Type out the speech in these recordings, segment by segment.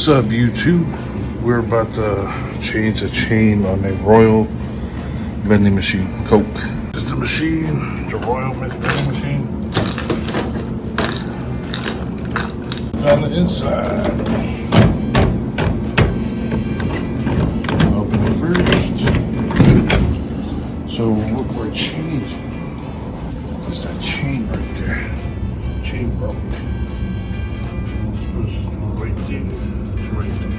What's up, YouTube? We're about to change the chain on a Royal vending machine, Coke. This is the machine, the Royal vending machine. On the inside. Open it first. So what we're changing is that chain right there. Chain broke. Right there, right there.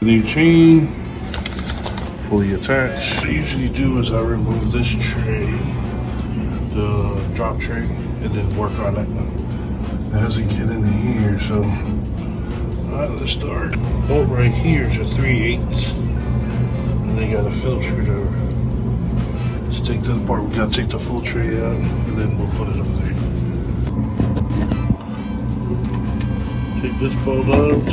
The new chain, fully attached. What I usually do is I remove this tray, the drop tray, and then work on it. It doesn't get in here, so let's start. Bolt right here is a 3/8, and they got a Phillips screwdriver. Let's take this apart. We gotta take the full tray out, and then we'll put it over there. Take this bolt out.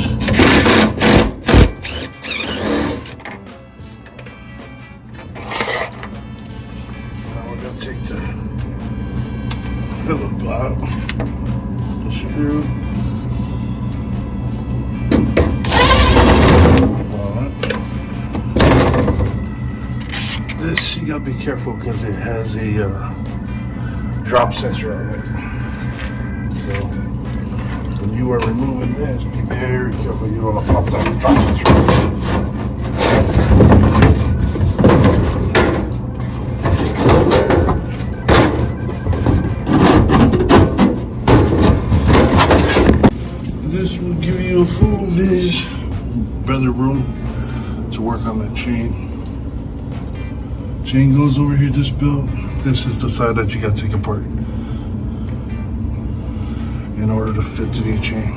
Now we're going to take the Phillips out. The screw. Alright. This, you got to be careful because it has a drop sensor on it. So, when you are removing this, be very careful you don't want to pop that drop sensor. This will give you a full better room to work on that chain. Chain goes over here, this belt. This is the side that you got to take apart in order to fit the new chain.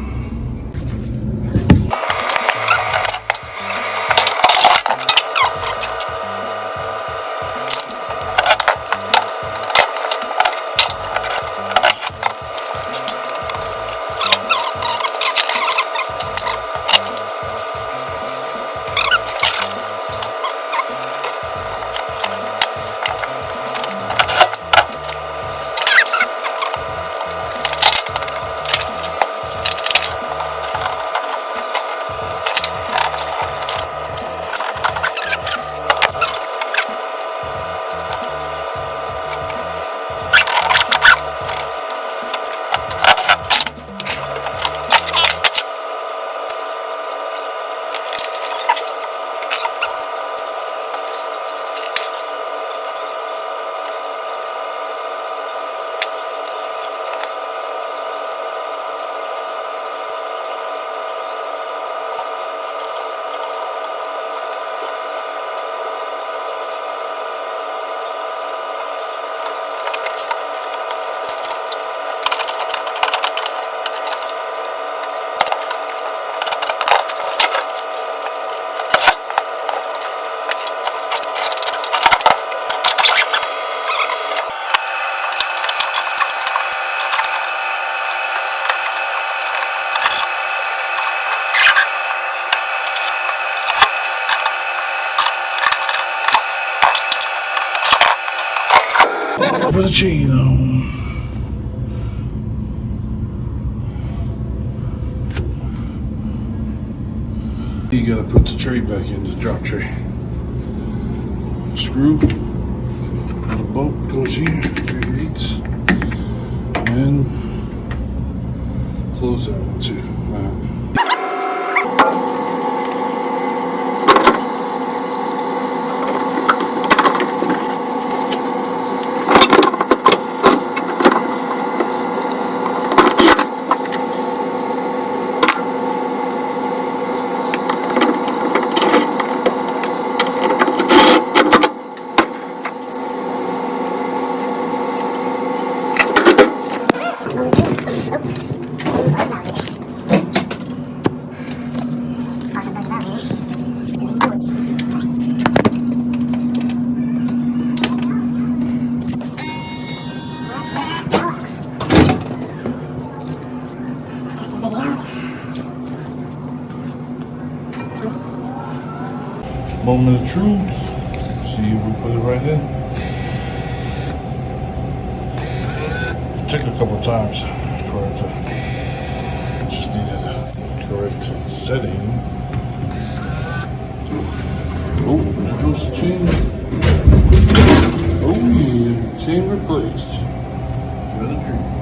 Put the chain on. You gotta put the tray back in, the drop tray. Screw. The bolt goes here, 3/8, and close that one too. Moment of truth. See, we put it right in. It took a couple of times for it to, just needed to correct. setting. Oh, there goes the chain. Oh yeah, chain replaced. Got a drink.